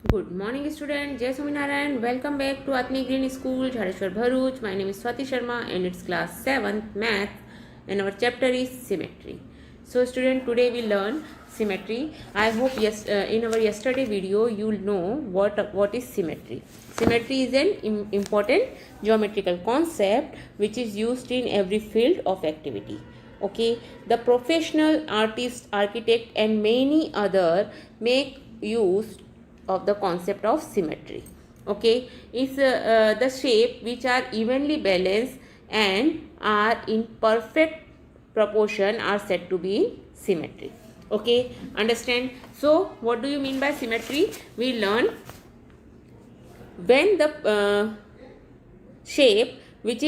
Good morning, student. Jai Swaminarayan. Welcome back to Atmi Green School, Jhareshwar Bharuch. My name is Swati Sharma and it's class 7th math and our chapter is symmetry. So, student, today we learn symmetry. I hope in our yesterday video you will know what is symmetry. Symmetry is an important geometrical concept which is used in every field of activity. Okay, the professional artist, architect and many other make use of the concept of symmetry. Okay, is the shape which are evenly balanced and are in perfect proportion are said to be in symmetry. Okay, understand? So what do you mean by symmetry? We learn when the shape which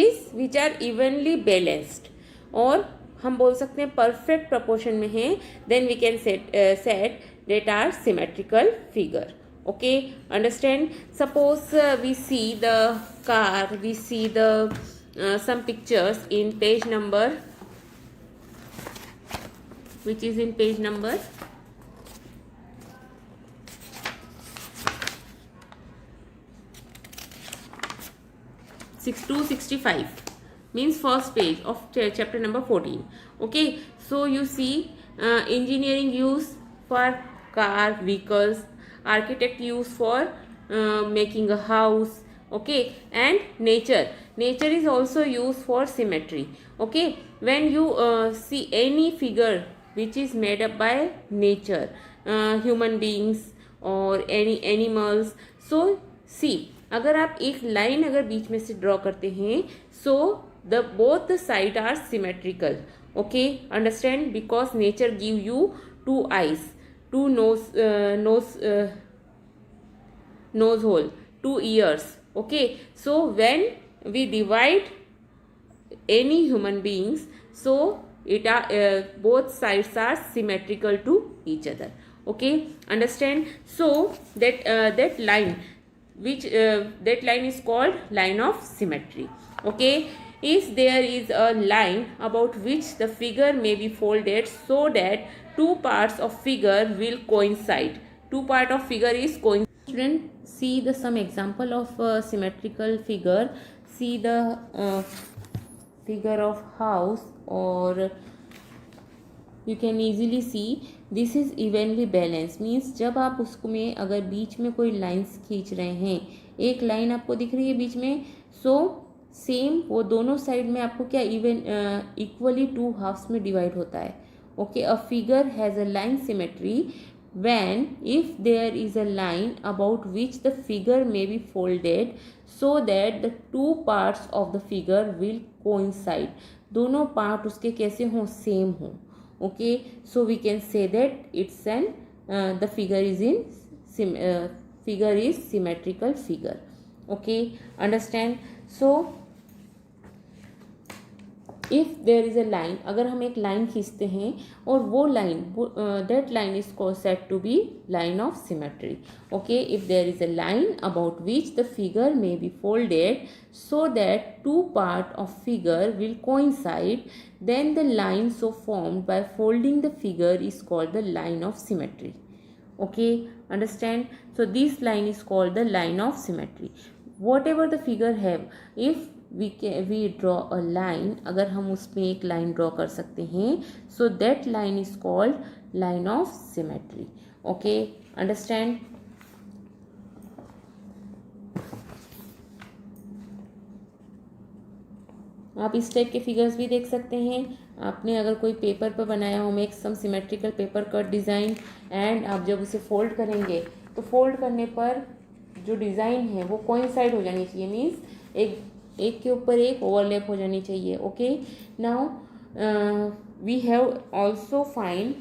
are evenly balanced और हम बोल सकते हैं perfect proportion में है, then we can set that are symmetrical figure. Okay, understand? Suppose we see the car, we see the some pictures in page number, which is in page number 6265, means first page of chapter number 14. Okay, so you see engineering use for car vehicles, architect use for making a house. Okay, and nature is also used for symmetry. Okay, when you see any figure which is made up by nature, human beings or any animals, so see, अगर आप एक line अगर बीच में से draw करते हैं, so the both the side are symmetrical. Okay, understand? Because nature give you two eyes, two nose hole, two ears. Okay, so when we divide any human beings, so it are both sides are symmetrical to each other. Okay, understand? So that line which that line is called line of symmetry. Okay, if there is a line about which the figure may be folded so that two parts of figure will coincide. Two part of figure is coincide. Student, see the some example of symmetrical figure. See the figure of house, or you can easily see this is evenly balanced. Means जब आप उसको में अगर बीच में कोई lines खींच रहे हैं, एक लाइन आपको दिख रही है बीच में, सो सेम वो दोनों साइड में आपको क्या इक्वली टू हाफ्स में डिवाइड होता है. Okay, a figure has a line symmetry when if there is a line about which the figure may be folded so that the two parts of the figure will coincide. दोनों part उसके कैसे हों? Same हों. Okay, so we can say that it's an the figure is in figure is symmetrical figure. Okay, understand? So if there is a line, अगर हम एक line खींचते हैं और वो line that line is said to be line of symmetry. Okay, if there is a line about which the figure may be folded so that two part of figure will coincide, then the line so formed by folding the figure is called the line of symmetry. Okay, understand? So this line is called the line of symmetry. Whatever the figure have, if we draw a line, अगर हम उसमें एक line draw कर सकते हैं, so that line is called line of symmetry. Okay, understand? आप इस type के फिगर्स भी देख सकते हैं. आपने अगर कोई पेपर पर बनाया हो, make some symmetrical paper cut design, and आप जब उसे फोल्ड करेंगे तो फोल्ड करने पर जो डिज़ाइन है वो कोइंसाइड हो जानी चाहिए. मीन्स एक के ऊपर एक ओवरलैप हो जानी चाहिए. Okay, now we have also find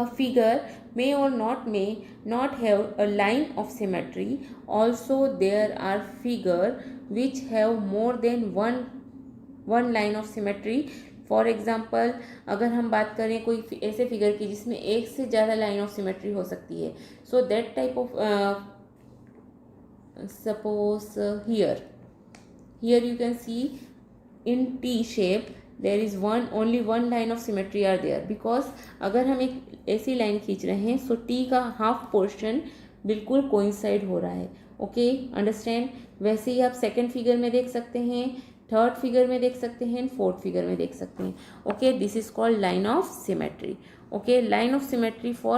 a figure may or may not have a line of symmetry. Also there are figure which have more than one line of symmetry. For example, अगर हम बात करें कोई ऐसे figure की जिसमें एक से ज़्यादा लाइन ऑफ सिमेट्री हो सकती है, so that type of suppose here you can see in T shape there is only one line of symmetry are there, because अगर हम एक ऐसी लाइन खींच रहे हैं, सो T का हाफ पोर्शन बिल्कुल कोइंसाइड हो रहा है. Okay, understand. वैसे ही आप सेकंड फिगर में देख सकते हैं, थर्ड फिगर में देख सकते हैं, फोर्थ फिगर में देख सकते हैं. Okay, this is called line of symmetry. Okay, line of symmetry for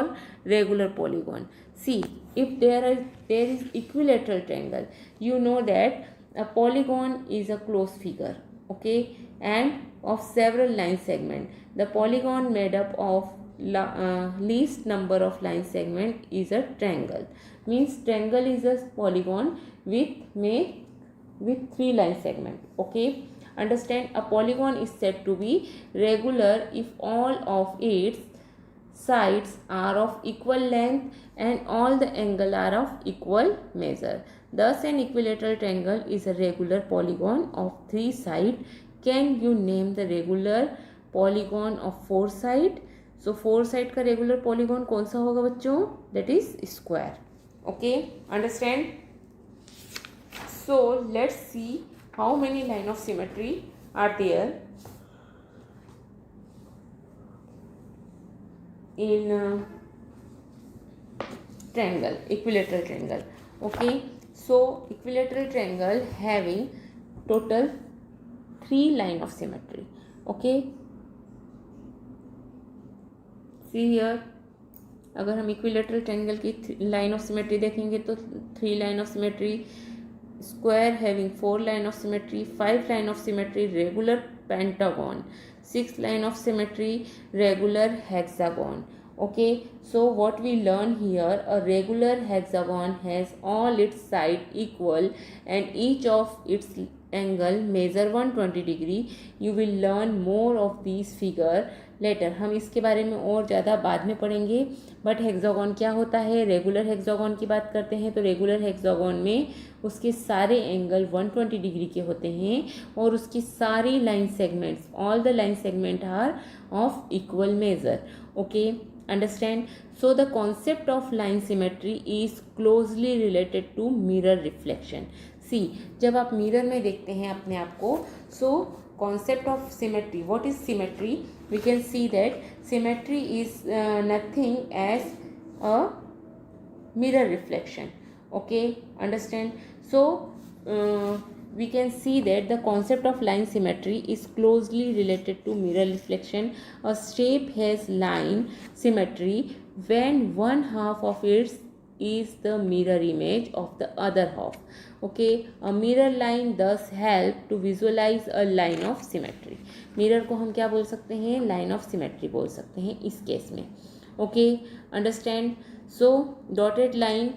regular polygon. See, if there is equilateral triangle, you know that a polygon is a closed figure. Okay, and of several line segment. The polygon made up of least number of line segment is a triangle. Means triangle is a polygon with 3 line segment. Okay, understand. A polygon is said to be regular if all of its sides are of equal length and all the angle are of equal measure. Thus an equilateral triangle is a regular polygon of 3 sides. Can you name the regular polygon of 4 side? So 4 side का regular polygon कौन सा होगा बच्चों? That is square. Okay, understand? So let's see how many line of symmetry are there in triangle, equilateral triangle. Okay, so equilateral triangle having total 3 line of symmetry. Okay, see here, अगर हम equilateral triangle की line of symmetry देखेंगे तो 3 line of symmetry, square having 4 line of symmetry, 5 line of symmetry, regular pentagon, 6 line of symmetry, regular hexagon. Okay, so what we learn here, a regular hexagon has all its side equal and each of its angle measure 120 degree. You will learn more of these figure later. हम इसके बारे में और ज़्यादा बाद में पढ़ेंगे. But hexagon क्या होता है? रेगुलर हेक्सागोन की बात करते हैं तो रेगुलर हेक्सागोन में उसके सारे एंगल 120 डिग्री के होते हैं और उसकी सारी line segments, all the line segment are of equal measure. Okay, understand. So the concept of line symmetry is closely related to mirror reflection. See, जब आप मिरर में देखते हैं अपने आप को, so concept of symmetry, what is symmetry? We can see that symmetry is nothing as a mirror reflection. Okay, understand. So we can see that the concept of line symmetry is closely related to mirror reflection. A shape has line symmetry when one half of its is the mirror image of the other half. Okay, a mirror line thus help to visualize a line of symmetry. Mirror को हम क्या बोल सकते हैं? Line of symmetry बोल सकते हैं इस केस में. Okay, understand. So dotted line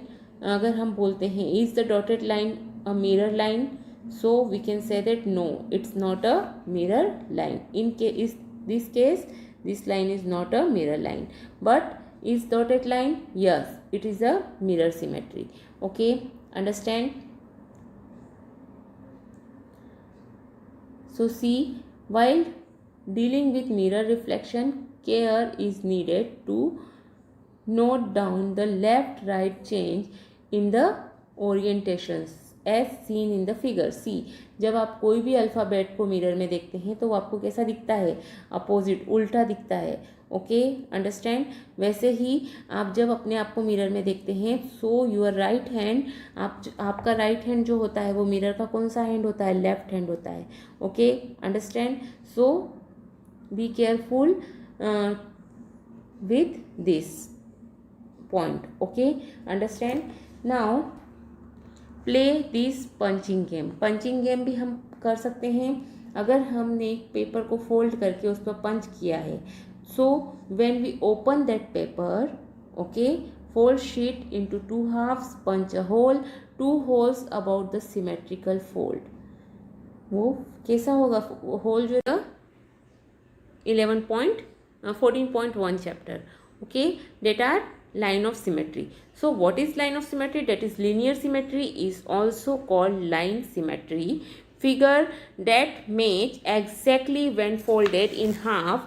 अगर हम बोलते हैं, is the dotted line a mirror line? So we can say that no, it's not a mirror line. In this case this line is not a mirror line. But is dotted line? Yes, it is a mirror symmetry. Okay, understand. So see, while dealing with mirror reflection, care is needed to note down the left right change in the orientations as seen in the figure. See, जब आप कोई भी alphabet को mirror में देखते हैं तो वो आपको कैसा दिखता है? अपोजिट, उल्टा दिखता है. Okay, understand. वैसे ही आप जब अपने आप को मिरर में देखते हैं, सो योर राइट हैंड, आपका राइट हैंड जो होता है वो मिरर का कौन सा हैंड होता है? लेफ्ट हैंड होता है. Okay, understand. So be careful with this point. Okay, understand. Now play this punching game. Punching game भी हम कर सकते हैं अगर हमने एक पेपर को फोल्ड करके उस पर पंच किया है. So when we open that paper, okay, fold sheet into 2 halves, punch a hole, 2 holes about the symmetrical fold. वो कैसा होगा? होल जो है 14.1 chapter. Okay, that are line of symmetry. So what is line of symmetry? That is linear symmetry is also called line symmetry. Figure that match exactly when folded in half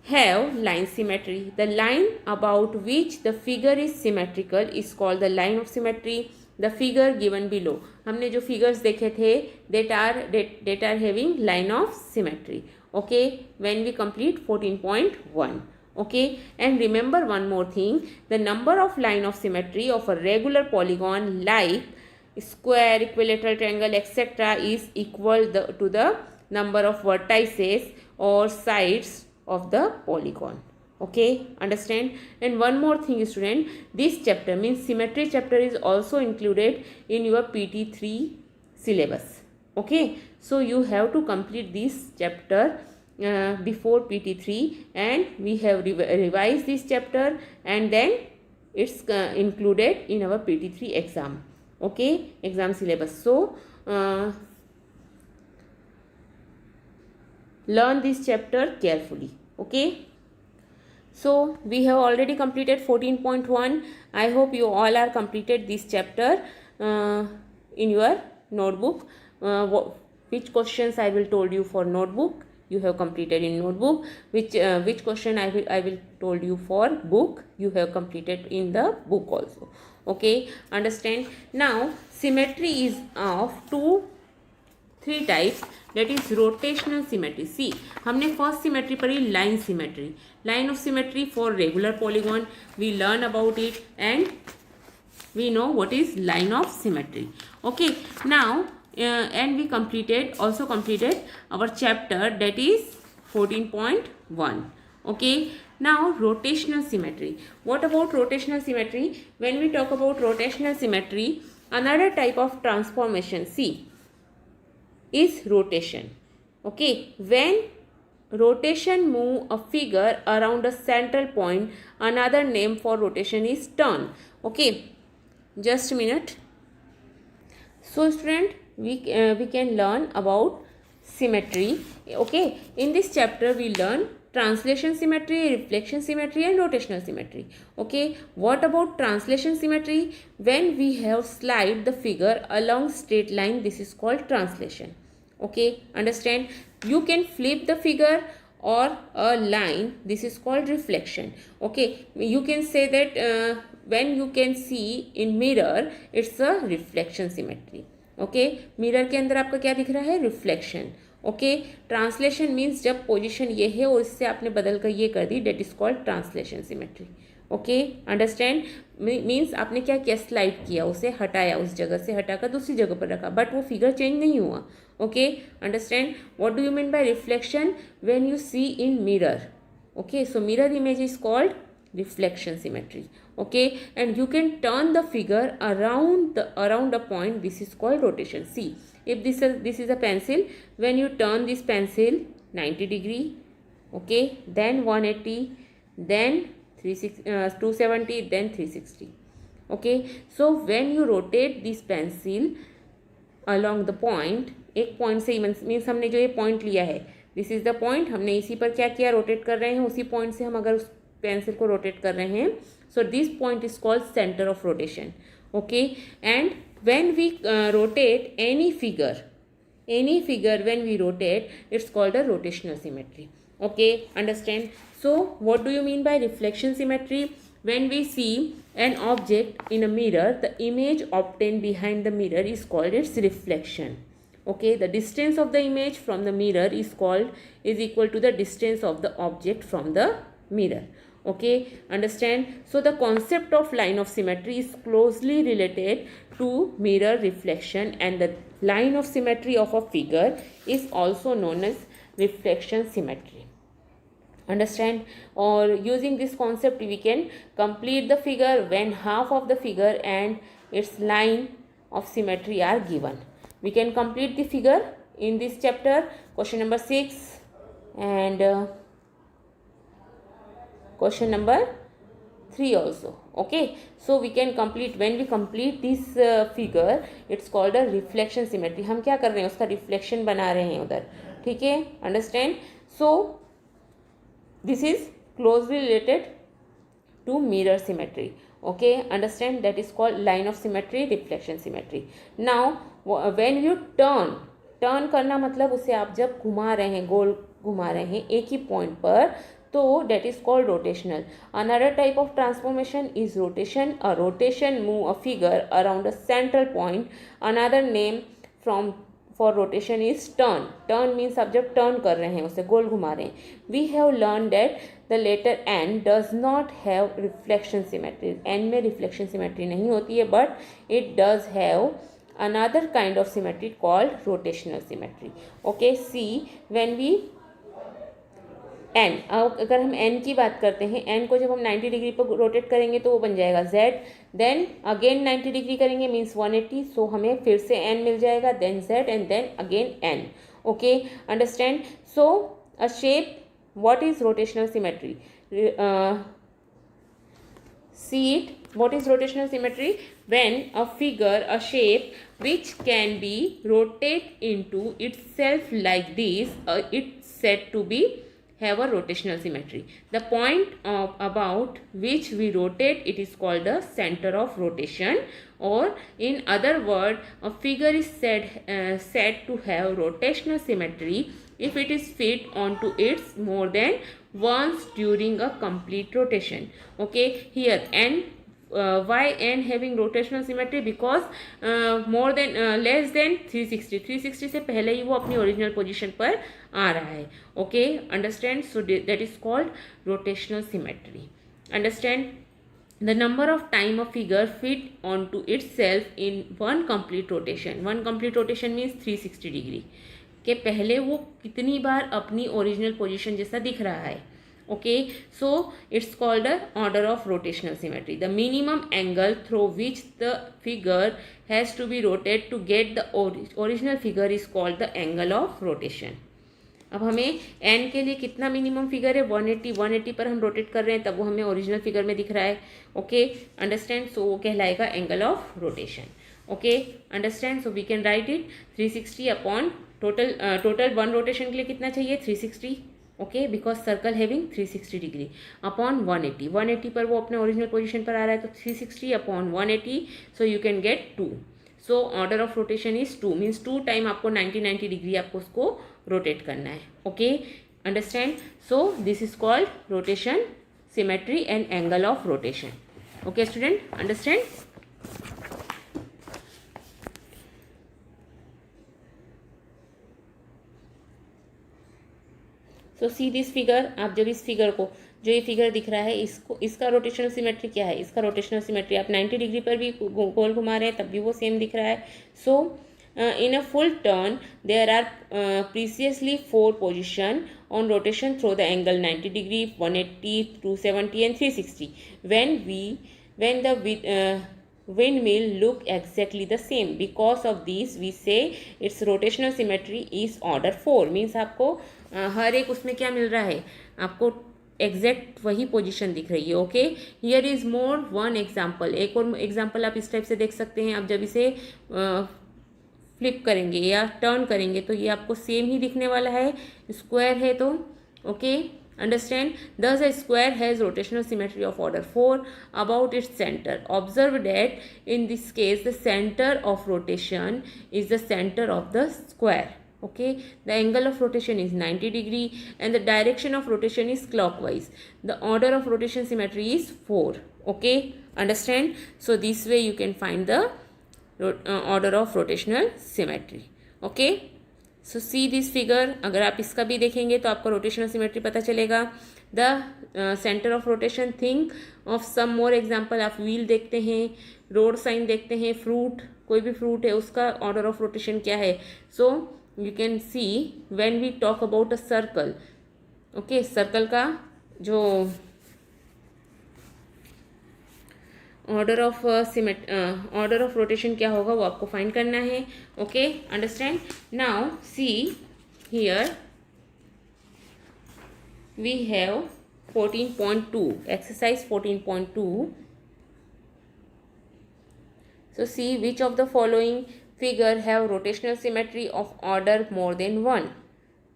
have line symmetry. The line about which the figure is symmetrical is called the line of symmetry. The figure given below, हमने जो figures देखे थे that are having line of symmetry. Okay, when we complete 14.1. Okay, and remember one more thing, the number of line of symmetry of a regular polygon like square, equilateral, triangle, etc. is equal to the number of vertices or sides of the polygon. Okay, understand? And one more thing, student, this chapter means symmetry chapter is also included in your PT3 syllabus. Okay, so you have to complete this chapter before PT3, and we have revised this chapter, and then it's included in our PT3 exam. Okay, exam syllabus. So learn this chapter carefully. Okay, so we have already completed 14.1. I hope you all are completed this chapter in your notebook. Which questions I will told you for notebook you have completed in notebook, which question I will told you for book you have completed in the book also. Okay, understand? Now symmetry is of three types, that is rotational symmetry. See, हमने first symmetry पढ़ी line symmetry, line of symmetry for regular polygon, we learn about it and we know what is line of symmetry. Okay, now and we also completed our chapter, that is 14.1. okay, now rotational symmetry. What about rotational symmetry? When we talk about rotational symmetry, another type of transformation, see, is rotation. Okay, when rotation move a figure around a central point, another name for rotation is turn. Okay, just a minute. So student, we can learn about symmetry. Okay, in this chapter we learn translation symmetry, reflection symmetry and rotational symmetry. Okay, what about translation symmetry? When we have slide the figure along straight line, this is called translation. Okay, understand? You can flip the figure or a line, this is called reflection. Okay, you can say that when you can see in mirror, it's a reflection symmetry. Okay, mirror के अंदर आपका क्या दिख रहा है? Reflection. Okay, translation means जब position ये है और इससे आपने बदल कर ये कर दी, that is called translation symmetry. Okay, understand? Means आपने क्या किया, स्लाइड किया, उसे हटाया, उस जगह से हटाकर दूसरी जगह पर रखा, बट वो फिगर चेंज नहीं हुआ. Okay, understand? What do you mean by reflection? When you see in mirror. Okay, so mirror image is called reflection symmetry. Okay, and you can turn the figure around a point, this is called rotation. See, if this is a pencil, when you turn this pencil 90 degree, okay, then 180, then 270, then 360. Okay, so when you rotate this pencil along the point, एक point से means हमने जो ये point लिया है, this is the point, हमने इसी पर क्या किया, रोटेट कर रहे हैं, उसी point से हम अगर उस पेंसिल को रोटेट कर रहे हैं, so this point is called center of rotation. Okay, and when we rotate any figure when we rotate, it's called a rotational symmetry. Okay, understand? So what do you mean by reflection symmetry? When we see an object in a mirror, the image obtained behind the mirror is called its reflection. Okay, the distance of the image from the mirror is equal to the distance of the object from the mirror. Okay, understand? So the concept of line of symmetry is closely related to mirror reflection, and the line of symmetry of a figure is also known as reflection symmetry. Understand? Or using this concept we can complete the figure when half of the figure and its line of symmetry are given. We can complete the figure in this chapter, question number 6 and question number 3 also. Okay, so we can complete, when we complete this figure, it's called a reflection symmetry. हम क्या कर रहे हैं, उसका reflection बना रहे हैं उधर. ठीक है, understand? So this is closely related to mirror symmetry. Okay, understand? That is called line of symmetry, reflection symmetry. Now when you turn करना मतलब उसे आप जब घुमा रहे हैं, गोल घुमा रहे हैं एक ही पॉइंट पर, तो that is called rotational. Another type of transformation is rotation. A rotation move a figure around a central point, another name for rotation is turn. Turn means आप जब टर्न कर रहे हैं उसे गोल घुमा रहे हैं. We have learn that the letter N does not have reflection symmetry. N में रिफ्लेक्शन सिमेट्री नहीं होती है, but it does have another kind of symmetry called rotational symmetry. Okay, see when we n, अगर हम n की बात करते हैं, n को जब हम 90 डिग्री पर रोटेट करेंगे तो वो बन जाएगा z. देन अगेन 90 डिग्री करेंगे मीन्स 180. सो हमें फिर से n मिल जाएगा, then z and then again n. Okay, understand. So a shape, what is rotational symmetry? See it. What is rotational symmetry? When a figure, a shape which can be rotate into itself like this, it's said to be have a rotational symmetry. The point of about which we rotate, it is called the center of rotation, or in other word, a figure is said to have rotational symmetry if it is fit onto its more than once during a complete rotation. Okay, here n, why n having rotational symmetry? Because more than less than 360, 360 से पहले ही वो अपनी original position पर आ रहा है. Okay, understand. So that is called rotational symmetry. Understand. The number of time a figure fit onto itself in one complete rotation. One complete rotation means 360 degree के पहले वो कितनी बार अपनी ओरिजिनल पोजीशन जैसा दिख रहा है. Okay, so it's called the order of rotational symmetry. The minimum angle through which the figure has to be rotate to get the original figure is called the angle of rotation. अब हमें n के लिए कितना minimum figure है? 180. 180 पर हम rotate कर रहे हैं तब वो हमें ओरिजिनल फिगर में दिख रहा है. Okay, understand. सो वो कहलाएगा angle of rotation. Okay, understand. So we can write it 360 upon total one rotation के लिए कितना चाहिए? 360. Okay, because circle having 360 degree upon 180. 180 पर वो अपने ओरिजिनल पोजीशन पर आ रहा है तो 360 upon 180. So you can gate 2. So order of rotation is 2 means 2 time आपको 90 डिग्री आपको उसको रोटेट करना है. Okay, understand. So this is called rotation symmetry and angle of rotation. Okay student, understand. So see this figure. आप जब इस figure को, जो ये फिगर दिख रहा है, इसको, इसका रोटेशनल सिमेट्री क्या है? इसका रोटेशनल सिमेट्री आप 90 डिग्री पर भी गोल घुमा रहे हैं तब भी वो सेम दिख रहा है. सो in a full turn there are preciously 4 position on rotation through the angle 90 degree, 180, 270 and 360. When the windmill look exactly the same, because of these we say its rotational symmetry is order 4. means आपको हर एक उसमें क्या मिल रहा है? आपको exact वही position दिख रही है. Okay, here is more one example. एक और एग्जाम्पल आप इस टाइप से देख सकते हैं. आप जब इसे फ्लिप करेंगे या टर्न करेंगे तो ये आपको सेम ही दिखने वाला है. स्क्वायर है तो. Okay, understand. thus a square has rotational symmetry of order 4 about its center. Observe that in this case the center of rotation is the center of the square. Okay, the angle of rotation is 90 degree and the direction of rotation is clockwise. The order of rotation symmetry is 4. Okay, understand. So this way you can find the order of rotational symmetry. Okay, so see this figure. अगर आप इसका भी देखेंगे तो आपको rotational symmetry पता चलेगा. The center of rotation, think of some more example. आप wheel देखते हैं, road sign देखते हैं, fruit, कोई भी fruit है उसका order of rotation क्या है? So you can see when we talk about a circle. Okay, circle का जो order of order of rotation क्या होगा वो आपको फाइंड करना है. Okay, understand. Now see here we have 14.2 exercise 14.2. So see which of the following figure have rotational symmetry of order more than 1.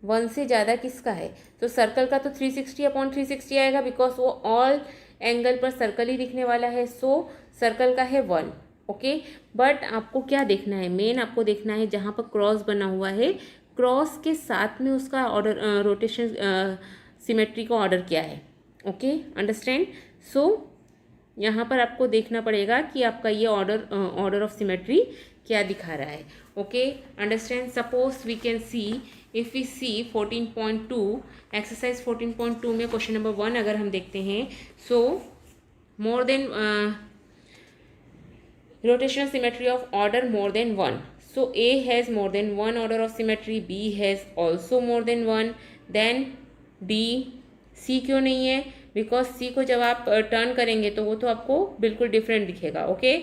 1 से ज़्यादा किसका है? तो सर्कल का तो 360 अपॉन 360 आएगा बिकॉज वो ऑल एंगल पर सर्कल ही दिखने वाला है. सो सर्कल का है 1. ओके, बट आपको क्या देखना है? मेन आपको देखना है जहाँ पर क्रॉस बना हुआ है, क्रॉस के साथ में उसका ऑर्डर रोटेशन सिमेट्री का ऑर्डर क्या है. Okay, understand. सो यहाँ पर आपको देखना पड़ेगा कि आपका ये ऑर्डर ऑफ सिमेट्री क्या दिखा रहा है. Okay, understand. Suppose we can see, if we see 14.2, exercise 14.2 में क्वेश्चन नंबर 1 अगर हम देखते हैं, so more than rotational symmetry of order more than one. So A has more than one order of symmetry, B has also more than one, then D. C क्यों नहीं है? Because C को जब आप टर्न करेंगे तो वो तो आपको बिल्कुल डिफरेंट दिखेगा. ओके,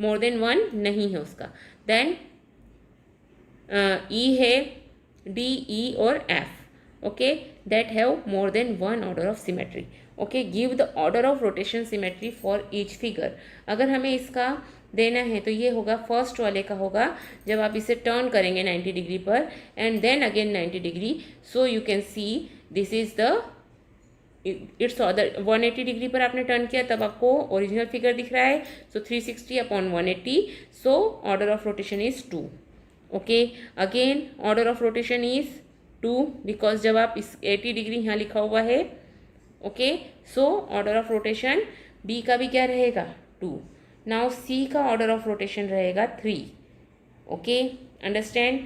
मोर देन वन नहीं है उसका. देन E है, D, E और F. Okay, that have more than one order of symmetry. Okay, give the order of rotation symmetry for each figure. अगर हमें इसका देना है तो ये होगा, फर्स्ट वाले का होगा जब आप इसे टर्न करेंगे 90 डिग्री पर and then again 90 degree. So you can see this is the it's order. 180 degree पर आपने टर्न किया तब आपको ओरिजिनल फिगर दिख रहा है. So 360 upon 180. So order of rotation is 2. Okay, again order of rotation is 2 because जब आप इस 80 डिग्री यहाँ लिखा हुआ है. Okay, so order of rotation B का भी क्या रहेगा? 2. नाउ सी का ऑर्डर ऑफ रोटेशन रहेगा 3. Okay, understand.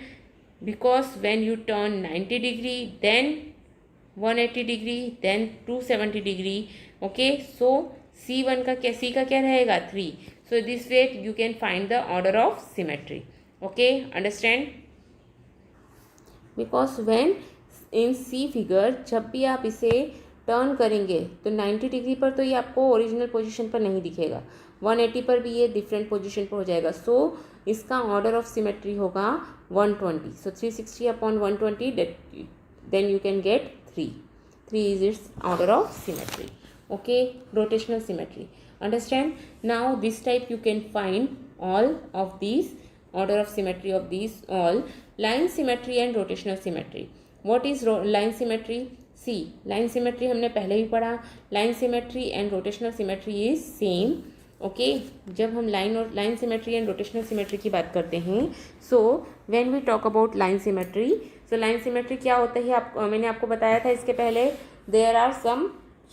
Because when you turn 90 degree then 180 degree then 270 degree. Okay, so C1 का क्या, C का क्या रहेगा? 3. So this way you can find the order of symmetry. Okay, understand. Because when in C figure जब भी आप इसे turn करेंगे तो 90 डिग्री पर तो ये आपको ओरिजिनल पोजीशन पर नहीं दिखेगा, 180 पर भी ये डिफरेंट पोजीशन पर हो जाएगा. सो इसका ऑर्डर ऑफ सिमेट्री होगा 120. So 360 upon 120 then you can get 3. 3 is it's order of symmetry. Okay, rotational symmetry. Understand. Now this type you can find all of these order of symmetry of these all. Line symmetry and rotational symmetry. What is line symmetry? See, line symmetry हमने पहले भी पढ़ा. Line symmetry and rotational symmetry is same. Okay, जब हम line symmetry and rotational symmetry की बात करते हैं, so when we talk about line symmetry, so line symmetry क्या होता है, मैंने आपको बताया था इसके पहले. There are some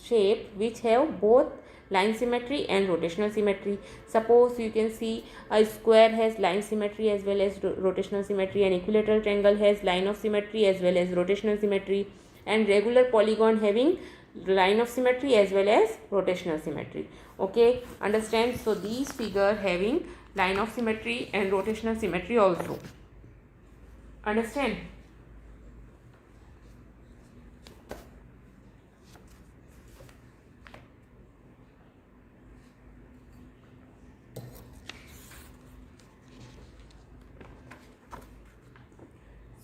shape which have both line symmetry and rotational symmetry. Suppose you can see a square has line symmetry as well as rotational symmetry, an equilateral triangle has line of symmetry as well as rotational symmetry, and regular polygon having line of symmetry as well as rotational symmetry. Okay, understand. So these figure having line of symmetry and rotational symmetry also. Understand.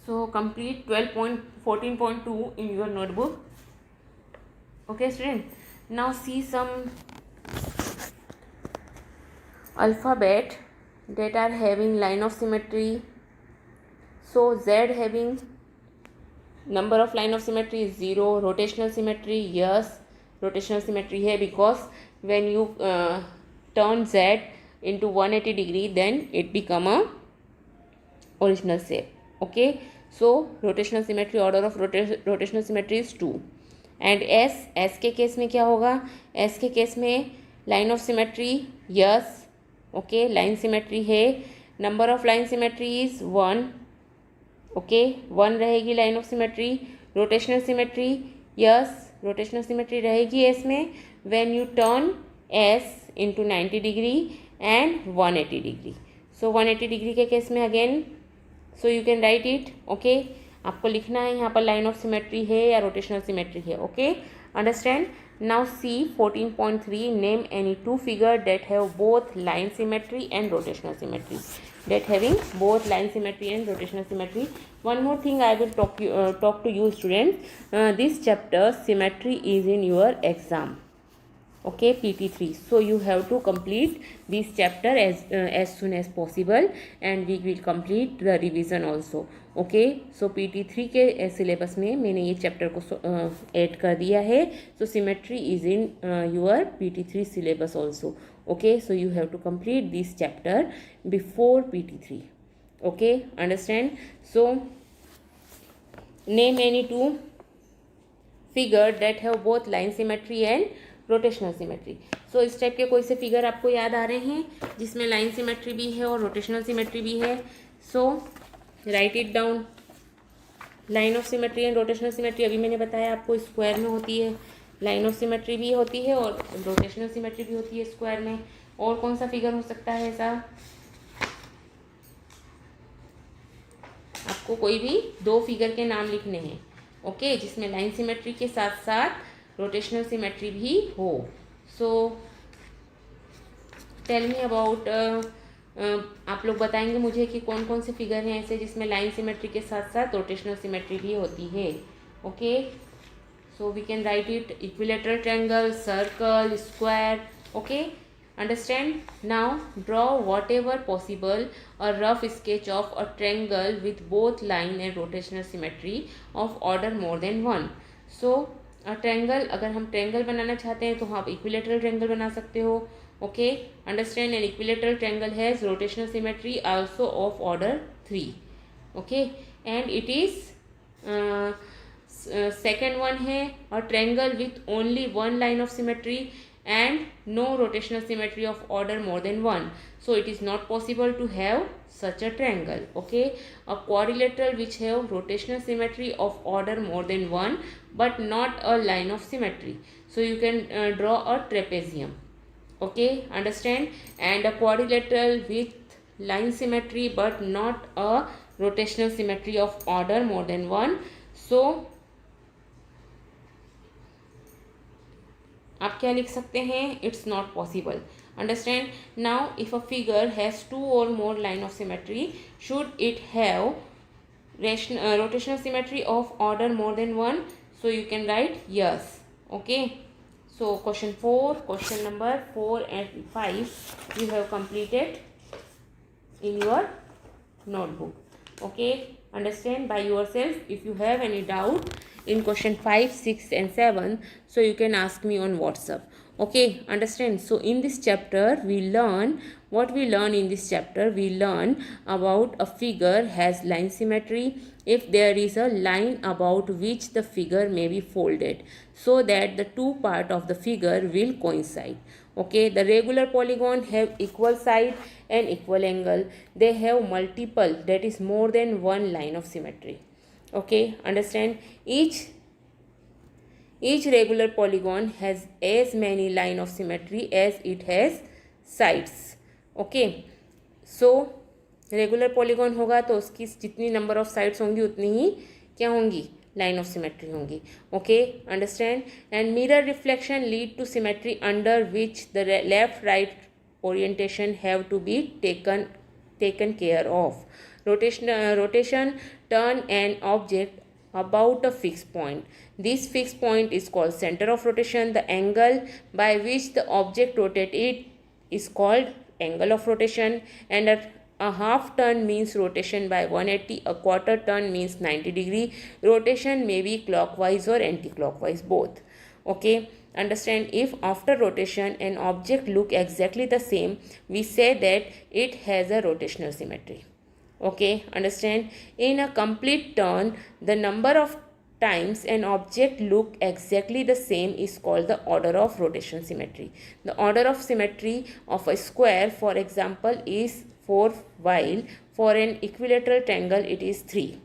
So complete 14.2 in your notebook. Okay student, now see some alphabet that are having line of symmetry. So Z having number of line of symmetry is 0. Rotational symmetry, yes, rotational symmetry है because when you turn Z into 180 degree then it become a original shape. Okay, so rotational symmetry, order of rotational symmetry is 2. And S के case में क्या होगा? S के case में line of symmetry, yes. Okay, line symmetry है. Number of line symmetry is 1. Okay, 1 रहेगी line of symmetry. Rotational symmetry, yes, rotational symmetry रहेगी S में when you turn S into 90 degree and 180 degree. So 180 degree के case में again, so you can write it. Okay, आपको लिखना है यहाँ पर लाइन ऑफ सिमेट्री है या रोटेशनल सिमेट्री है. Okay, understand. Now see 14.3. Name any two figure that have both line symmetry and rotational symmetry. That having both line symmetry and rotational symmetry. One more thing I will talk to you students. This chapter symmetry is in your exam. Okay, PT3. So you have to complete this chapter as soon as possible and we will complete the revision also. Okay, so PT3 के syllabus में मैंने ये chapter को add कर दिया है. So symmetry is in your PT3 syllabus also. Okay, so you have to complete this chapter before PT3. Okay, understand. So name any two figure that have both line symmetry and rotational symmetry. So इस type के कोई से figure आपको याद आ रहे हैं जिसमें line symmetry भी है और रोटेशनल सिमेट्री भी है? So write it down. Line of symmetry and rotational symmetry अभी मैंने बताया आपको स्क्वायर में होती है, लाइन ऑफ सिमेट्री भी होती है और रोटेशनल सिमेट्री भी होती है स्क्वायर में। और कौन सा फिगर हो सकता है ऐसा? आपको कोई भी दो फिगर के नाम लिखने हैं, ओके, जिसमें लाइन सिमेट्री के साथ साथ रोटेशनल सिमेट्री भी हो। सो टेल मी अबाउट, आप लोग बताएंगे मुझे कि कौन कौन से फिगर हैं ऐसे जिसमें लाइन सिमेट्री के साथ साथ रोटेशनल सिमेट्री भी होती है। Okay, so we can write it equilateral triangle, circle, square. Okay, understand? Now draw whatever possible a rough sketch of a triangle with both line and rotational symmetry of order more than 1. So a triangle, अगर हम triangle बनाना चाहते हैं तो आप equilateral triangle बना सकते हो। Okay, understand? An equilateral triangle has rotational symmetry also of order 3. Okay, and it is second one है a triangle with only one line of symmetry and no rotational symmetry of order more than 1. So it is not possible to have such a triangle. Okay, a quadrilateral which have rotational symmetry of order more than 1 but not a line of symmetry. So you can draw a trapezium. Okay, understand? And a quadrilateral with line symmetry but not a rotational symmetry of order more than 1. So आप क्या लिख सकते हैं? It's not possible. Understand? Now if a figure has two और more line of symmetry, should it have rotational symmetry of order more than 1? So you can write yes. Okay, so question 4, question number 4 and 5 you have completed in your notebook. Okay, understand by yourself. If you have any doubt in question 5, 6 and 7, so you can ask me on WhatsApp. Okay, understand? So in this chapter we learn what we learn in this chapter. We learn about a figure has line symmetry if there is a line about which the figure may be folded so that the two part of the figure will coincide. Okay, the regular polygon have equal side and equal angle. They have multiple, that is more than one line of symmetry. Okay, understand? Each regular polygon has as many line of symmetry as it has sides. Okay, so regular polygon होगा तो उसकी जितनी number of sides होंगी उतनी ही क्या होंगी? Line of symmetry होंगी. Okay, understand? And mirror reflection lead to symmetry under which the left right orientation have to be taken care of. Rotation turn an object about a fixed point. This fixed point is called center of rotation. The angle by which the object rotated is called angle of rotation. And a half turn means rotation by 180. A quarter turn means 90 degree. Rotation may be clockwise or anti-clockwise both. Okay, understand? If after rotation an object look exactly the same, we say that it has a rotational symmetry. Okay, understand? In a complete turn, the number of times an object look exactly the same is called the order of rotational symmetry. The order of symmetry of a square, for example, is 4, while for an equilateral triangle it is 3.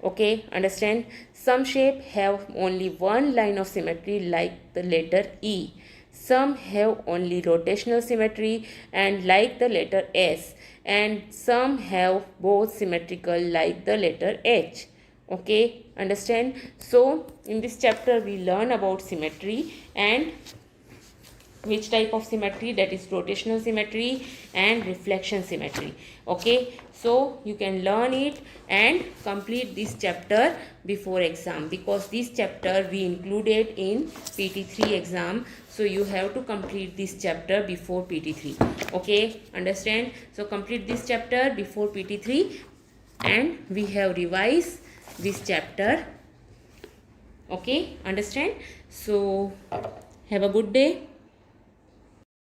Okay, understand? Some shape have only one line of symmetry like the letter E. Some have only rotational symmetry and like the letter S, and some have both symmetrical like the letter H. Okay, understand? So in this chapter we learn about symmetry and which type of symmetry, that is rotational symmetry and reflection symmetry. Okay, so you can learn it and complete this chapter before exam, because this chapter we included in PT3 exam, so you have to complete this chapter before PT3. Okay, understand? So complete this chapter before PT3 and we have revised this chapter. Okay, understand? So have a good day.